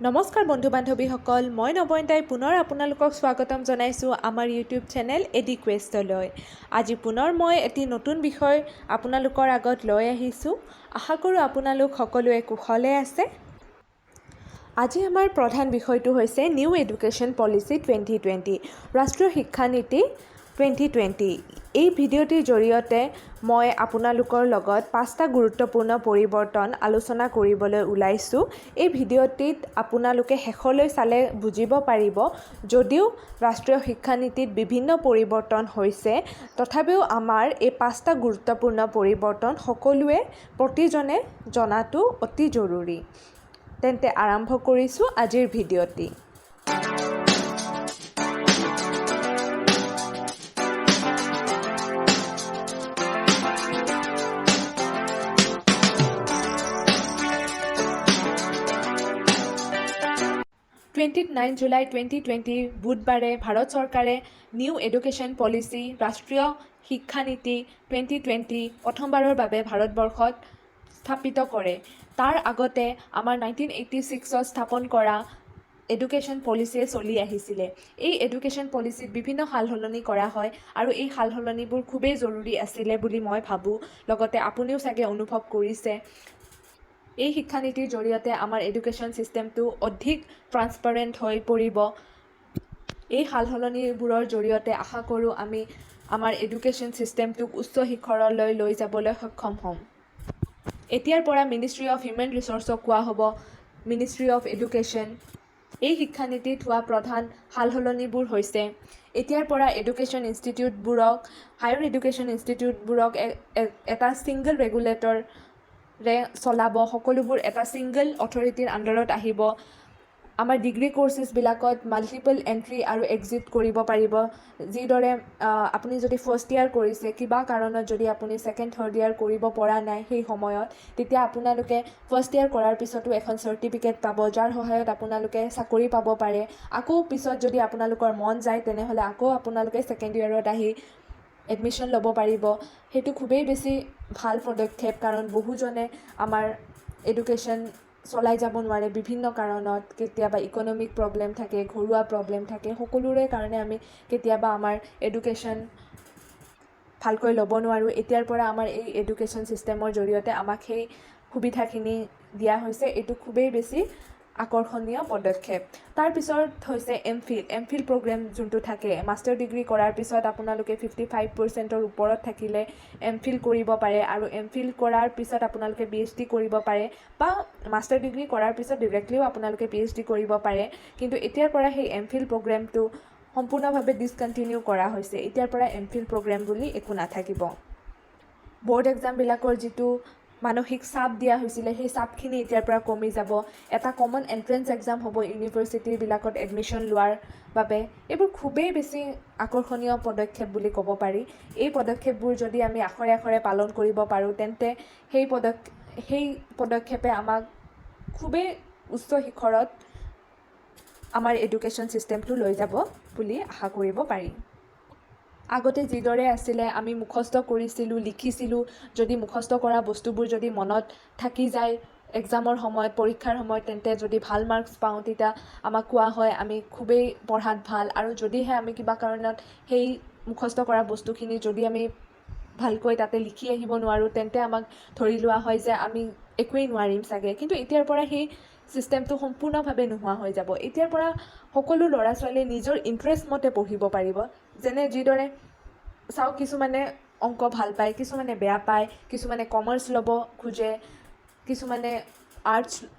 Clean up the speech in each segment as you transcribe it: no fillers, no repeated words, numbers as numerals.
নমস্কাৰ বন্ধু বান্ধৱীসকল, মই নবইন্তাই পুনৰ আপোনালোকক স্বাগতম জনাইছোঁ আমাৰ ইউটিউব চেনেল এডুকুৱেষ্টলৈ। আজি পুনৰ মই এটি নতুন বিষয় আপোনালোকৰ আগত লৈ আহিছোঁ। আশা কৰোঁ আপোনালোক সকলোৱে কুশলে আছে। আজি আমাৰ প্ৰধান বিষয়টো হৈছে নিউ এডুকেশ্যন পলিচি 2020, ৰাষ্ট্ৰীয় শিক্ষানীতি 2020। এই ভিডিঅ'টিৰ জৰিয়তে মই আপোনালোকৰ লগত 5টা গুৰুত্বপূৰ্ণ পৰিৱৰ্তন আলোচনা কৰিবলৈ ওলাইছোঁ। এই ভিডিঅ'টিত আপোনালোকে শেষলৈ চালে বুজিব পাৰিব, যদিও ৰাষ্ট্ৰীয় শিক্ষানীতিত বিভিন্ন পৰিৱৰ্তন হৈছে, তথাপিও আমাৰ এই 5টা গুৰুত্বপূৰ্ণ পৰিৱৰ্তন সকলোৱে প্ৰতিজনে জনাটো অতি জৰুৰী। তেন্তে আৰম্ভ কৰিছোঁ আজিৰ ভিডিঅ'টি। 29 জুলাই 2020 বুধবাৰে ভাৰত চৰকাৰে নিউ এডুকেশ্যন পলিচি ৰাষ্ট্ৰীয় শিক্ষানীতি 2020 প্ৰথমবাৰৰ বাবে ভাৰতবৰ্ষত স্থাপিত কৰে। তাৰ আগতে আমাৰ 1986ত স্থাপন কৰা এডুকেশ্যন পলিচিয়ে চলি আহিছিলে। এই এডুকেশ্যন পলিচিত বিভিন্ন সাল সলনি কৰা হয় আৰু এই সাল সলনিবোৰ খুবেই জৰুৰী আছিলে বুলি মই ভাবোঁ। লগতে আপুনিও চাগে অনুভৱ কৰিছে। এই শিক্ষানীতিৰ জৰিয়তে আমাৰ এডুকেশ্যন ছিষ্টেমটো অধিক ট্ৰান্সপাৰেণ্ট হৈ পৰিব। এই সাল সলনিবোৰৰ জৰিয়তে আশা কৰোঁ আমি আমাৰ এডুকেশ্যন ছিষ্টেমটোক উচ্চ শিখৰলৈ লৈ যাবলৈ সক্ষম হ'ম। এতিয়াৰ পৰা মিনিষ্ট্ৰী অফ হিউমেন ৰিচৰ্চক কোৱা হ'ব মিনিষ্ট্ৰী অফ এডুকেশ্যন। এই শিক্ষানীতিত হোৱা প্ৰধান সাল সলনিবোৰ হৈছে, এতিয়াৰ পৰা এডুকেশ্যন ইনষ্টিটিউটবোৰক, হায়াৰ এডুকেশ্যন ইনষ্টিটিউটবোৰক এটা ছিংগল ৰেগুলেটৰে চলাব। সকলোবোৰ এটা ছিংগল অথৰিটিৰ আণ্ডাৰত আহিব। আমাৰ ডিগ্ৰী কৰ্চেছবিলাকত মাল্টিপল এণ্ট্ৰি আৰু এক্সিট কৰিব পাৰিব। যিদৰে আপুনি যদি ফাৰ্ষ্ট ইয়াৰ কৰিছে, কিবা কাৰণত যদি আপুনি ছেকেণ্ড থাৰ্ড ইয়াৰ কৰিব পৰা নাই সেই সময়ত, তেতিয়া আপোনালোকে ফাৰ্ষ্ট ইয়াৰ কৰাৰ পিছতো এখন চাৰ্টিফিকেট পাব, যাৰ সহায়ত আপোনালোকে চাকৰি পাব পাৰে। আকৌ পিছত যদি আপোনালোকৰ মন যায়, তেনেহ'লে আকৌ আপোনালোকে ছেকেণ্ড ইয়াৰত আহি এডমিশ্যন ল'ব পাৰিব। সেইটো খুবেই বেছি ভাল পদক্ষেপ, কাৰণ বহুজনে আমাৰ এডুকেশ্যন চলাই যাব নোৱাৰে বিভিন্ন কাৰণত। কেতিয়াবা ইকনমিক প্ৰব্লেম থাকে, ঘৰুৱা প্ৰব্লেম থাকে, সকলোৰে কাৰণে আমি কেতিয়াবা আমাৰ এডুকেশ্যন ভালকৈ ল'ব নোৱাৰোঁ। এতিয়াৰ পৰা আমাৰ এই এডুকেশ্যন ছিষ্টেমৰ জৰিয়তে আমাক সেই সুবিধাখিনি দিয়া হৈছে। এইটো খুবেই বেছি আকৰ্ষণীয় পদক্ষেপ। তাৰপিছত হৈছে এমফিল প্ৰগ্ৰেম যোনটো থাকে। মাষ্টাৰ ডিগ্ৰী কৰাৰ পিছত আপোনালোকে 55%ৰ ওপৰত থাকিলে এমফিল কৰিব পাৰে, আৰু এমফিল কৰাৰ পিছত আপোনালোকে PhD কৰিব পাৰে, বা মাষ্টাৰ ডিগ্ৰী কৰাৰ পিছত ডিৰেক্টলিও আপোনালোকে PhD কৰিব পাৰে। কিন্তু এতিয়াৰ পৰা সেই এমফিল প্ৰগ্ৰেমটো সম্পূৰ্ণভাৱে ডিছকণ্টিনিউ কৰা হৈছে। এতিয়াৰ পৰা এমফিল প্ৰগ্ৰেম বুলি একো নাথাকিব। ব'ৰ্ড এক্সামবিলাকৰ যিটো মানসিক চাপ দিয়া হৈছিলে, সেই চাপখিনি এতিয়াৰ পৰা কমি যাব। এটা কমন এণ্ট্ৰেঞ্চ এক্সাম হ'ব ইউনিভাৰ্চিটিবিলাকত এডমিশ্যন লোৱাৰ বাবে। এইবোৰ খুবেই বেছি আকৰ্ষণীয় পদক্ষেপ বুলি ক'ব পাৰি। এই পদক্ষেপবোৰ যদি আমি আখৰে আখৰে পালন কৰিব পাৰোঁ, তেন্তে সেই পদক্ষেপে আমাক খুবেই উচ্চ শিখৰত আমাৰ এডুকেশ্যন ছিষ্টেমটো লৈ যাব বুলি আশা কৰিব পাৰি। আগতে যিদৰে আছিলে, আমি মুখস্থ কৰিছিলোঁ, লিখিছিলোঁ। যদি মুখস্থ কৰা বস্তুবোৰ যদি মনত থাকি যায় এক্সামৰ সময়ত, পৰীক্ষাৰ সময়ত, তেন্তে যদি ভাল মাৰ্কছ পাওঁ, তেতিয়া আমাক কোৱা হয় আমি খুবেই পঢ়াত ভাল। আৰু যদিহে আমি কিবা কাৰণত সেই মুখস্থ কৰা বস্তুখিনি যদি আমি ভালকৈ তাতে লিখি আহিব নোৱাৰোঁ, তেন্তে আমাক ধৰি লোৱা হয় যে আমি একোৱেই নোৱাৰিম চাগে। কিন্তু এতিয়াৰ পৰা সেই ছিষ্টেমটো সম্পূৰ্ণভাৱে নোহোৱা হৈ যাব। এতিয়াৰ পৰা সকলো ল'ৰা ছোৱালীয়ে নিজৰ ইণ্টাৰেষ্ট মতে পঢ়িব পাৰিব। যিদৰে চাওক, কিছুমানে অংক ভাল পায়, কিছুমানে বেয়া পায়, কিছুমানে কমাৰ্চ ল'ব খোজে, কিছুমানে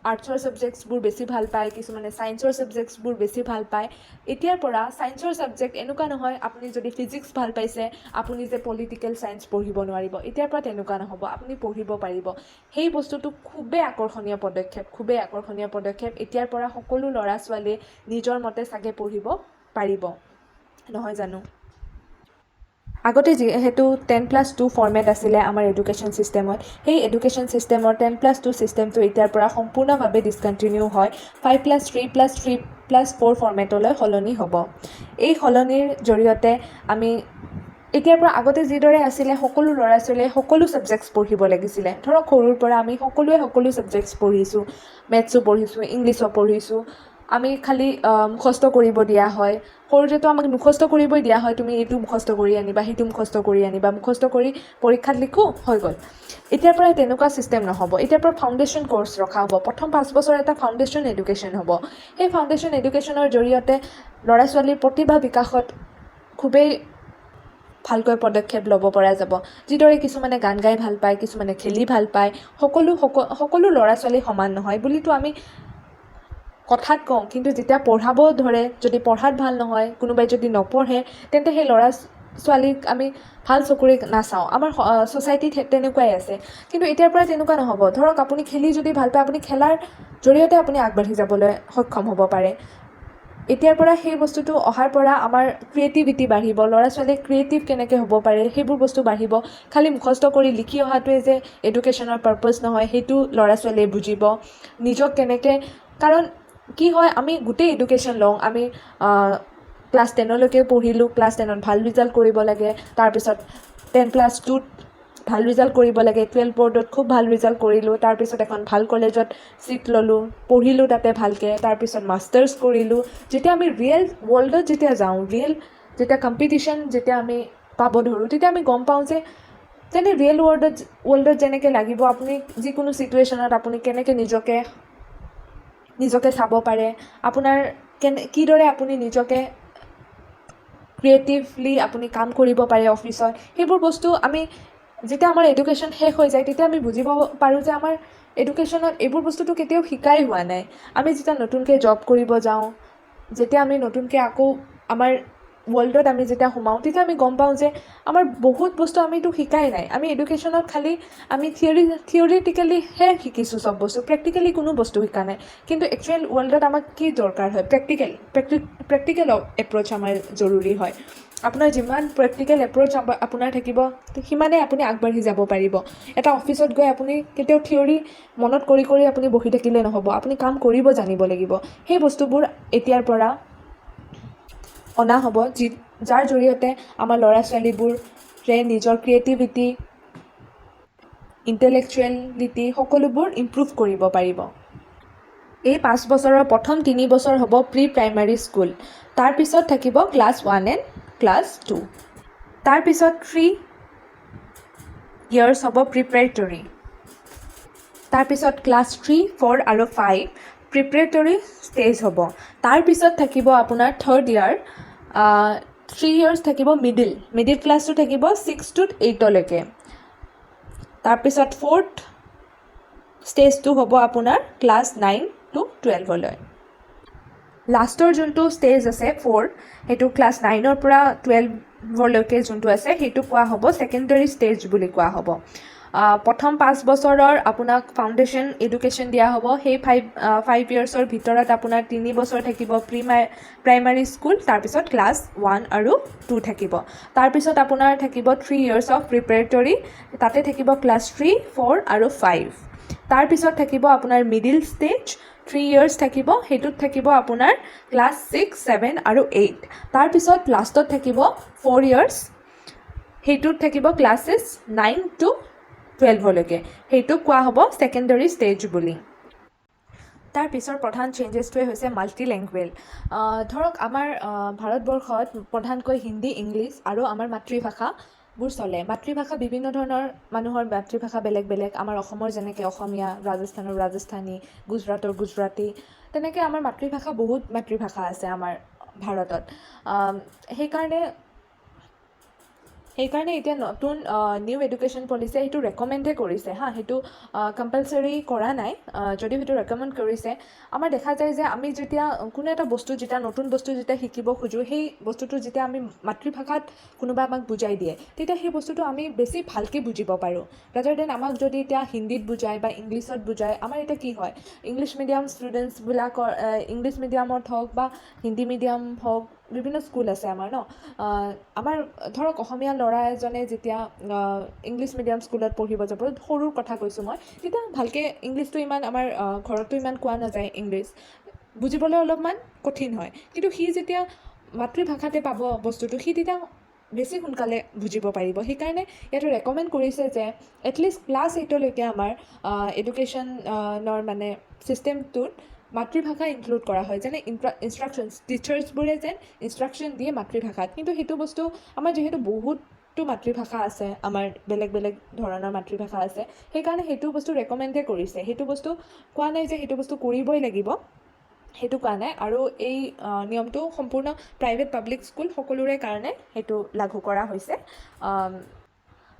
আৰ্টছৰ ছাবজেক্টছবোৰ বেছি ভাল পায়, কিছুমানে ছায়েন্সৰ ছাবজেক্টছবোৰ বেছি ভাল পায়। এতিয়াৰ পৰা ছায়েন্সৰ ছাবজেক্ট এনেকুৱা নহয় আপুনি যদি ফিজিক্স ভাল পাইছে আপুনি যে পলিটিকেল ছায়েন্স পঢ়িব নোৱাৰিব। এতিয়াৰ পৰা তেনেকুৱা নহ'ব, আপুনি পঢ়িব পাৰিব। সেই বস্তুটো খুবেই আকৰ্ষণীয় পদক্ষেপ, খুবেই আকৰ্ষণীয় পদক্ষেপ। এতিয়াৰ পৰা সকলো ল'ৰা ছোৱালীয়ে নিজৰ মতে চাগে পঢ়িব পাৰিব, নহয় জানো? আগতে যিহেতু 10+2 ফৰ্মেট আছিলে আমাৰ এডুকেশ্যন ছিষ্টেমত, সেই এডুকেশ্যন ছিষ্টেমৰ 10+2 ছিষ্টেমটো এতিয়াৰ পৰা সম্পূৰ্ণভাৱে ডিছকণ্টিনিউ হয় 5+3+3+4 ফৰ্মেটলৈ সলনি হ'ব। এই সলনিৰ জৰিয়তে আমি এতিয়াৰ পৰা আগতে যিদৰে আছিলে সকলো ল'ৰা ছোৱালীয়ে সকলো ছাবজেক্টছ পঢ়িব লাগিছিলে ধৰক সৰুৰ পৰা আমি সকলোৱে সকলো ছাবজেক্টছ পঢ়িছোঁ মেথছো পঢ়িছোঁ ইংলিছো পঢ়িছোঁ আমি খালি মুখস্থ কৰিব দিয়া হয় সৰুতেতো আমাক মুখস্থ কৰিবই দিয়া হয় তুমি এইটো মুখস্থ কৰি আনিবা সেইটো মুখস্থ কৰি আনিবা মুখস্থ কৰি পৰীক্ষাত লিখোঁ হৈ গ'ল এতিয়াৰ পৰা তেনেকুৱা ছিষ্টেম নহ'ব এতিয়াৰ পৰা ফাউণ্ডেশ্যন ক'ৰ্ছ ৰখা হ'ব প্ৰথম 5 বছৰ এটা ফাউণ্ডেশ্যন এডুকেশ্যন হ'ব সেই ফাউণ্ডেশ্যন এডুকেশ্যনৰ জৰিয়তে ল'ৰা ছোৱালীৰ প্ৰতিভা বিকাশত খুবেই ভালকৈ পদক্ষেপ ল'ব পৰা যাব যিদৰে কিছুমানে গান গাই ভাল পায় কিছুমানে খেলি ভাল পায় সকলো ল'ৰা ছোৱালী সমান নহয় বুলিতো আমি কথাত কওঁ কিন্তু যেতিয়া পঢ়াব ধৰে যদি পঢ়াত ভাল নহয় কোনোবাই যদি নপঢ়ে তেন্তে সেই ল'ৰা ছোৱালীক আমি ভাল চকুৰে নাচাওঁ আমাৰ ছ'চাইটিত তেনেকুৱাই আছে কিন্তু এতিয়াৰ পৰা তেনেকুৱা নহ'ব ধৰক আপুনি খেলি যদি ভাল পায় আপুনি খেলাৰ জৰিয়তে আপুনি আগবাঢ়ি যাবলৈ সক্ষম হ'ব পাৰে এতিয়াৰ পৰা সেই বস্তুটো অহাৰ পৰা আমাৰ ক্ৰিয়েটিভিটি বাঢ়িব ল'ৰা ছোৱালীয়ে ক্ৰিয়েটিভ কেনেকৈ হ'ব পাৰে সেইবোৰ বস্তু বাঢ়িব খালি মুখস্থ কৰি লিখি অহাটোৱে যে এডুকেশ্যনৰ পাৰ্পজ নহয় সেইটো ল'ৰা ছোৱালীয়ে বুজিব নিজক কেনেকৈ কাৰণ কি হয় আমি গোটেই এডুকেশ্যন লওঁ আমি ক্লাছ 10লৈকে পঢ়িলোঁ ক্লাছ 10ত ভাল ৰিজাল্ট কৰিব লাগে তাৰপিছত 10+2ত ভাল ৰিজাল্ট কৰিব লাগে 12 বৰ্ডত খুব ভাল ৰিজাল্ট কৰিলোঁ তাৰপিছত এখন ভাল কলেজত ছিট ল'লোঁ পঢ়িলোঁ তাতে ভালকৈ তাৰপিছত মাষ্টাৰ্ছ কৰিলোঁ যেতিয়া আমি ৰিয়েল ৱৰ্ল্ডত যেতিয়া যাওঁ যেতিয়া কম্পিটিশ্যন যেতিয়া আমি পাব ধৰোঁ তেতিয়া আমি গম পাওঁ যে যেনে ৰিয়েল ৱৰ্ল্ডত যেনেকৈ লাগিব আপুনি যিকোনো ছিটুৱেশ্যনত আপুনি কেনেকৈ নিজকে চাব পাৰে আপোনাৰ কিদৰে আপুনি নিজকে ক্ৰিয়েটিভলি আপুনি কাম কৰিব পাৰে অফিচত সেইবোৰ বস্তু আমি যেতিয়া আমাৰ এডুকেশ্যন শেষ হৈ যায় তেতিয়া আমি বুজিব পাৰোঁ যে আমাৰ এডুকেশ্যনত এইবোৰ বস্তুটো কেতিয়াও শিকাই হোৱা নাই আমি যেতিয়া নতুনকৈ জব কৰিব যাওঁ যেতিয়া আমি নতুনকৈ আকৌ আমাৰ ৱৰ্ল্ডত আমি যেতিয়া সোমাওঁ তেতিয়া আমি গম পাওঁ যে আমাৰ বহুত বস্তু আমিতো শিকাই নাই আমি এডুকেশ্যনত খালি আমি থিয়ৰিটিকেলিহে শিকিছোঁ চব বস্তু প্ৰেক্টিকেলি কোনো বস্তু শিকা নাই কিন্তু একচুৱেল ৱৰ্ল্ডত আমাক কি দৰকাৰ হয় প্ৰেক্টিকেল এপ্ৰ'চ আমাৰ জৰুৰী হয় আপোনাৰ যিমান প্ৰেক্টিকেল এপ্ৰ'চ আপোনাৰ থাকিব সিমানেই আপুনি আগবাঢ়ি যাব পাৰিব এটা অফিচত গৈ আপুনি কেতিয়াও থিয়ৰি মনত কৰি আপুনি বহি থাকিলে নহ'ব আপুনি কাম কৰিব জানিব লাগিব সেই বস্তুবোৰ এতিয়াৰ পৰা অনা হ'ব যাৰ জৰিয়তে আমাৰ ল'ৰা ছোৱালীবোৰে নিজৰ ক্ৰিয়েটিভিটি ইণ্টেলেকচুৱেলিটি সকলোবোৰ ইম্প্ৰুভ কৰিব পাৰিব এই 5 বছৰৰ প্ৰথম 3 বছৰ হ'ব প্ৰি প্ৰাইমাৰী স্কুল তাৰপিছত থাকিব ক্লাছ 1 এণ্ড ক্লাছ 2 তাৰপিছত 3 ইয়াৰ্ছ হ'ব প্ৰিপেৰেটৰী তাৰপিছত ক্লাছ 3, 4 আৰু 5 প্ৰিপেৰেটৰী ষ্টেজ হ'ব তাৰপিছত থাকিব আপোনাৰ 3rd ইয়াৰ 3 ইয়াৰ্ছ থাকিব মিডিল ক্লাছটো থাকিব 6 to 8লৈকে তাৰপিছত 4th ষ্টেজটো হ'ব আপোনাৰ ক্লাছ 9 to 12লৈ লাষ্টৰ যোনটো ষ্টেজ আছে 4 সেইটো ক্লাছ 9ৰ পৰা 12লৈকে যোনটো আছে সেইটো কোৱা হ'ব ছেকেণ্ডেৰী ষ্টেজ বুলি কোৱা হ'ব প্ৰথম 5 বছৰৰ আপোনাক ফাউণ্ডেশ্যন এডুকেশ্যন দিয়া হ'ব সেই 5 ইয়াৰ্ছৰ ভিতৰত আপোনাৰ 3 বছৰ থাকিব প্ৰাইমাৰী স্কুল তাৰপিছত ক্লাছ 1 আৰু 2 থাকিব তাৰপিছত আপোনাৰ থাকিব 3 ইয়াৰ্ছ অফ প্ৰিপেৰেটৰী তাতে থাকিব ক্লাছ 3, 4 আৰু 5 তাৰপিছত থাকিব আপোনাৰ মিডিল ষ্টেজ 3 ইয়াৰ্ছ থাকিব সেইটোত থাকিব আপোনাৰ ক্লাছ 6, 7 আৰু 8 তাৰপিছত লাষ্টত থাকিব 4 ইয়াৰ্ছ সেইটোত থাকিব ক্লাছেছ 9 to 12লৈকে সেইটো কোৱা হ'ব ছেকেণ্ডেৰী ষ্টেজ বুলি তাৰ পিছৰ প্ৰধান চেঞ্জেছটোৱে হৈছে মাল্টিলেংগুৱেল ধৰক আমাৰ ভাৰতবৰ্ষত প্ৰধানকৈ হিন্দী ইংলিছ আৰু আমাৰ মাতৃভাষাবোৰ চলে মাতৃভাষা বিভিন্ন ধৰণৰ মানুহৰ মাতৃভাষা বেলেগ বেলেগ আমাৰ অসমৰ যেনেকৈ অসমীয়া ৰাজস্থানৰ ৰাজস্থানী গুজৰাটৰ গুজৰাটী তেনেকৈ আমাৰ বহুত মাতৃভাষা আছে আমাৰ ভাৰতত সেইকাৰণে এতিয়া নতুন নিউ এডুকেশ্যন পলিচিয়ে সেইটো ৰেকমেণ্ডে কৰিছে সেইটো কম্পালচৰি কৰা নাই যদিও সেইটো ৰেকমেণ্ড কৰিছে আমাৰ দেখা যায় যে আমি যেতিয়া কোনো এটা বস্তু যেতিয়া নতুন বস্তু যেতিয়া শিকিব খোজোঁ সেই বস্তুটো যেতিয়া আমি মাতৃভাষাত কোনোবা আমাক বুজাই দিয়ে তেতিয়া সেই বস্তুটো আমি বেছি ভালকৈ বুজিব পাৰোঁ ৰাদাৰ দেন আমাক যদি এতিয়া হিন্দীত বুজায় বা ইংলিছত বুজায় আমাৰ এতিয়া কি হয় ইংলিছ মিডিয়াম ষ্টুডেণ্টছবিলাকৰ ইংলিছ মিডিয়ামত হওক বা হিন্দী মিডিয়াম হওক বিভিন্ন স্কুল আছে আমাৰ আমাৰ ধৰক অসমীয়া ল'ৰা এজনে যেতিয়া ইংলিছ মিডিয়াম স্কুলত পঢ়িব যাব সৰুৰ কথা কৈছোঁ মই তেতিয়া ভালকৈ ইংলিছটো ইমান আমাৰ ঘৰতো ইমান কোৱা নাযায় ইংলিছ বুজিবলৈ অলপমান কঠিন হয় কিন্তু সি যেতিয়া মাতৃভাষাতে পাব বস্তুটো সি তেতিয়া বেছি সোনকালে বুজিব পাৰিব। সেইকাৰণে ইয়াতে ৰেকমেণ্ড কৰিছে যে এটলিষ্ট ক্লাছ 8লৈকে আমাৰ এডুকেশ্যনৰ মানে ছিষ্টেমটোত মাতৃভাষা ইনক্লুড কৰা হয়, যেনে ইনষ্ট্ৰাকশ্যনছ টিচাৰ্ছবোৰে যেন ইনষ্ট্ৰাকশ্যন দিয়ে মাতৃভাষাত। কিন্তু সেইটো বস্তু আমাৰ যিহেতু বহুতো মাতৃভাষা আছে, আমাৰ বেলেগ বেলেগ ধৰণৰ মাতৃভাষা আছে, সেইকাৰণে সেইটো বস্তু ৰেকমেণ্ডে কৰিছে। সেইটো বস্তু কোৱা নাই যে সেইটো বস্তু কৰিবই লাগিব, সেইটো কোৱা নাই। আৰু এই নিয়মটো সম্পূৰ্ণ প্ৰাইভেট পাব্লিক স্কুল সকলোৰে কাৰণে সেইটো লাগু কৰা হৈছে।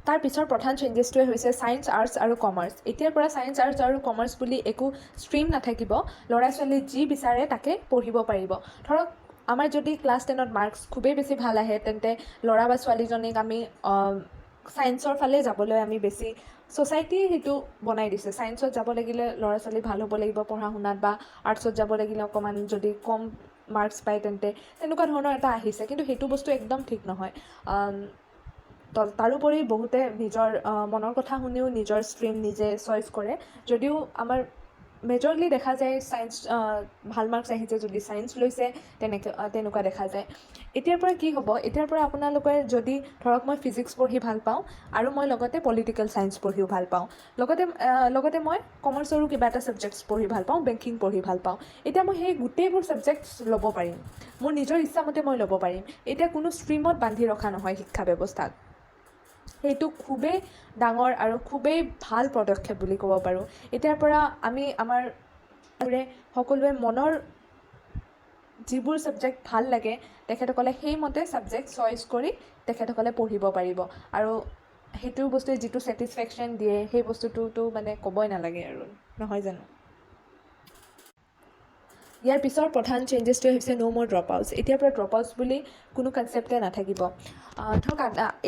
তাৰ পিছৰ প্ৰধান চেঞ্জেছটোৱে হৈছে ছায়েন্স, আৰ্টছ আৰু কমাৰ্চ। এতিয়াৰ পৰা ছায়েন্স, আৰ্টছ আৰু কমাৰ্চ বুলি একো ষ্ট্ৰীম নাথাকিব। ল'ৰা ছোৱালী যি বিচাৰে তাকে পঢ়িব পাৰিব। ধৰক আমাৰ যদি ক্লাছ 10ত মাৰ্কছ খুবেই বেছি ভাল আহে, তেন্তে ল'ৰা বা ছোৱালীজনীক আমি ছায়েন্সৰ ফালে যাবলৈ আমি বেছি ছ'চাইটিয়ে সেইটো বনাই দিছে। ছায়েন্সত যাব লাগিলে ল'ৰা ছোৱালী ভাল হ'ব লাগিব পঢ়া শুনাত, বা আৰ্টছত যাব লাগিলে অকণমান যদি কম মাৰ্কছ পায় তেন্তে তেনেকুৱা ধৰণৰ এটা আহিছে। কিন্তু সেইটো বস্তু একদম ঠিক নহয়। তাৰোপৰি বহুতে নিজৰ মনৰ কথা শুনিও নিজৰ ষ্ট্ৰীম নিজে চইচ কৰে। যদিও আমাৰ মেজৰলি দেখা যায় ছায়েন্স ভাল মাৰ্কছ আহিছে যদি ছায়েন্স লৈছে, তেনেকুৱা দেখা যায়। এতিয়াৰ পৰা কি হ'ব, এতিয়াৰ পৰা আপোনালোকে যদি ধৰক মই ফিজিক্স পঢ়ি ভাল পাওঁ আৰু মই লগতে পলিটিকেল ছায়েন্স পঢ়িও ভাল পাওঁ, লগতে মই কমাৰ্চৰো কিবা এটা ছাবজেক্টছ পঢ়ি ভাল পাওঁ, বেংকিং পঢ়ি ভাল পাওঁ, এতিয়া মই সেই গোটেইবোৰ ছাবজেক্টছ ল'ব পাৰিম। মোৰ নিজৰ ইচ্ছামতে মই ল'ব পাৰিম। এতিয়া কোনো ষ্ট্ৰীমত বান্ধি ৰখা নহয় শিক্ষা ব্যৱস্থাক। সেইটো খুবেই ডাঙৰ আৰু খুবেই ভাল পদক্ষেপ বুলি ক'ব পাৰোঁ। এতিয়াৰ পৰা আমি আমাৰ সকলোৱে মনৰ যিবোৰ ছাবজেক্ট ভাল লাগে তেখেতসকলে সেইমতে ছাবজেক্ট চইচ কৰি তেখেতসকলে পঢ়িব পাৰিব। আৰু সেইটো বস্তুৱে যিটো ছেটিছফেকশ্যন দিয়ে সেই বস্তুটোতো মানে ক'বই নালাগে আৰু, নহয় জানো? ইয়াৰ পিছৰ প্ৰধান চেঞ্জেছটোৱে হৈছে ন' মোৰ ড্ৰপ আউটছ। এতিয়াৰ পৰা ড্ৰপ আউটছ বুলি কোনো কনচেপ্টে নাথাকিব। ধৰক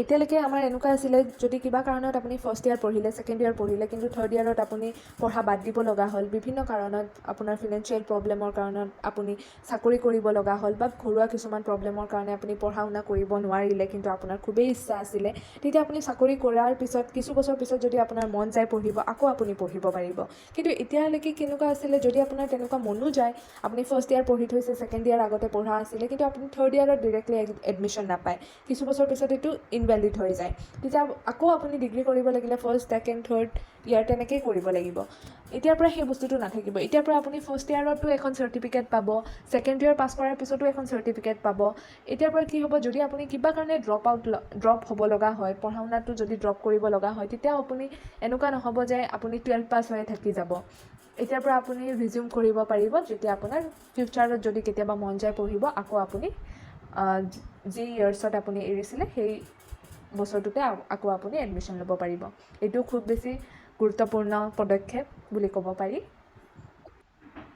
এতিয়ালৈকে আমাৰ এনেকুৱা আছিলে, যদি কিবা কাৰণত আপুনি ফাৰ্ষ্ট ইয়াৰ পঢ়িলে, ছেকেণ্ড ইয়াৰ পঢ়িলে, কিন্তু থাৰ্ড ইয়াৰত আপুনি পঢ়া বাদ দিব লগা হ'ল, বিভিন্ন কাৰণত, আপোনাৰ ফিনেন্সিয়েল প্ৰব্লেমৰ কাৰণত আপুনি চাকৰি কৰিব লগা হ'ল, বা ঘৰুৱা কিছুমান প্ৰব্লেমৰ কাৰণে আপুনি পঢ়া শুনা কৰিব নোৱাৰিলে কিন্তু আপোনাৰ খুবেই ইচ্ছা আছিলে, তেতিয়া আপুনি চাকৰি কৰাৰ পিছত কিছু বছৰ পিছত যদি আপোনাৰ মন যায় পঢ়িব, আকৌ আপুনি পঢ়িব পাৰিব। কিন্তু এতিয়ালৈকে কেনেকুৱা আছিলে, যদি আপোনাৰ তেনেকুৱা মনো যায়, আপুনি ফাৰ্ষ্ট ইয়াৰ পঢ়ি থৈছে, ছেকেণ্ড ইয়াৰ আগতে পঢ়া আছিলে, কিন্তু আপুনি থাৰ্ড ইয়াৰত ডিৰেক্টলি এডমিশ্যন নাপায়, কিছু বছৰ পিছত এইটো ইনভেলিড হৈ যায়, তেতিয়া আকৌ আপুনি ডিগ্ৰী কৰিব লাগিলে ফাৰ্ষ্ট, ছেকেণ্ড, থাৰ্ড ইয়াৰ তেনেকেই কৰিব লাগিব। এতিয়াৰ পৰা সেই বস্তুটো নাথাকিব। এতিয়াৰ পৰা আপুনি ফাৰ্ষ্ট ইয়াৰতো এখন চাৰ্টিফিকেট পাব, ছেকেণ্ড ইয়াৰ পাছ কৰাৰ পিছতো এখন চাৰ্টিফিকেট পাব। এতিয়াৰ পৰা কি হ'ব, যদি আপুনি কিবা কাৰণে ড্ৰপ হ'ব লগা হয়, পঢ়া শুনাটো যদি ড্ৰপ কৰিব লগা হয়, তেতিয়াও আপুনি এনেকুৱা নহ'ব যে আপুনি 12 পাছ হৈ থাকি যাব। এতিয়াৰ পৰা আপুনি ৰিজিউম কৰিব পাৰিব, যেতিয়া আপোনাৰ ফিউচাৰত যদি কেতিয়াবা মন যায় পঢ়িব, আকৌ আপুনি যি ইয়াৰ্ছত আপুনি এৰিছিলে সেই বছৰটোতে আকৌ আপুনি এডমিশ্যন ল'ব পাৰিব। এইটো খুব বেছি গুৰুত্বপূৰ্ণ পদক্ষেপ বুলি ক'ব পাৰি।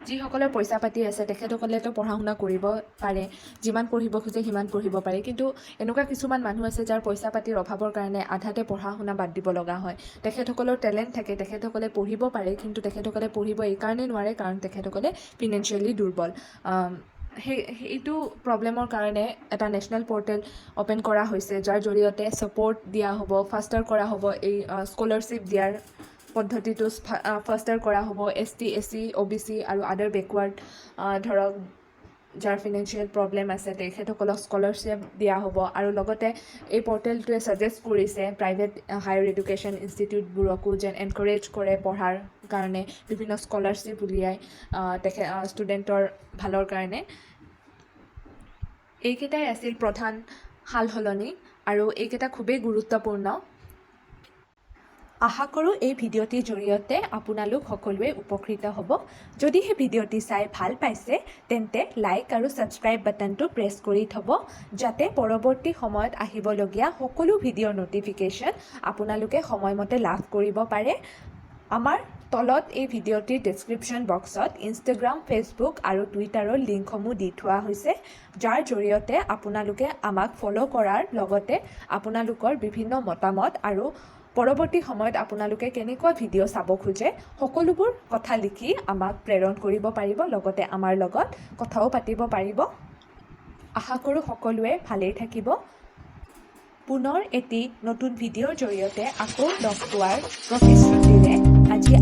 যিসকলৰ পইচা পাতি আছে তেখেতসকলেতো পঢ়া শুনা কৰিব পাৰে, যিমান পঢ়িব খোজে সিমান পঢ়িব পাৰে। কিন্তু এনেকুৱা কিছুমান মানুহ আছে যাৰ পইচা পাতিৰ অভাৱৰ কাৰণে আধাতে পঢ়া শুনা বাদ দিব লগা হয়। তেখেতসকলৰ টেলেণ্ট থাকে, তেখেতসকলে পঢ়িব পাৰে, কিন্তু তেখেতসকলে পঢ়িব এইকাৰণেই নোৱাৰে কাৰণ তেখেতসকলে ফিনেন্সিয়েলি দুৰ্বল। সেইটো প্ৰব্লেমৰ কাৰণে এটা নেশ্যনেল পৰ্টেল অ'পেন কৰা হৈছে, যাৰ জৰিয়তে ছাপৰ্ট দিয়া হ'ব, ফাষ্টাৰ কৰা হ'ব, এই স্কলাৰশ্বিপ দিয়াৰ পদ্ধতিটো ফাষ্টাৰ কৰা হ'ব। ST, SC, OBC আৰু আদাৰ বেকৱাৰ্ড, ধৰক যাৰ ফিনেন্সিয়েল প্ৰব্লেম আছে তেখেতসকলক স্কলাৰশ্বিপ দিয়া হ'ব। আৰু লগতে এই পৰ্টেলটোৱে ছাজেষ্ট কৰিছে প্ৰাইভেট হায়াৰ এডুকেশ্যন ইনষ্টিটিউটবোৰকো যেন এনকাৰেজ কৰে পঢ়াৰ কাৰণে, বিভিন্ন স্কলাৰশ্বিপ উলিয়াই ষ্টুডেণ্টৰ ভালৰ কাৰণে। এইকেইটাই আছিল প্ৰধান সাল সলনি, আৰু এইকেইটা খুবেই গুৰুত্বপূৰ্ণ। আশা কৰোঁ এই ভিডিঅ'টিৰ জৰিয়তে আপোনালোক সকলোৱে উপকৃত হ'ব। যদিহে ভিডিঅ'টি চাই ভাল পাইছে তেন্তে লাইক আৰু ছাবস্ক্ৰাইব বাটনটো প্ৰেছ কৰি থ'ব, যাতে পৰৱৰ্তী সময়ত আহিবলগীয়া সকলো ভিডিঅ'ৰ ন'টিফিকেশ্যন আপোনালোকে সময়মতে লাভ কৰিব পাৰে। আমাৰ তলত এই ভিডিঅ'টিৰ ডেছক্ৰিপশ্যন বক্সত ইনষ্টাগ্ৰাম, ফেচবুক আৰু টুইটাৰৰ লিংকসমূহ দি থোৱা হৈছে, যাৰ জৰিয়তে আপোনালোকে আমাক ফ'ল' কৰাৰ লগতে আপোনালোকৰ বিভিন্ন মতামত আৰু পৰৱৰ্তী সময়ত আপোনালোকে কেনেকুৱা ভিডিঅ' চাব খোজে সকলোবোৰ কথা লিখি আমাক প্ৰেৰণ কৰিব পাৰিব, লগতে আমাৰ লগত কথাও পাতিব পাৰিব। আশা কৰোঁ সকলোৱে ভালেই থাকিব। পুনৰ এটি নতুন ভিডিঅ'ৰ জৰিয়তে আকৌ লগ পোৱাৰ প্ৰতিশ্ৰুতিৰে আজি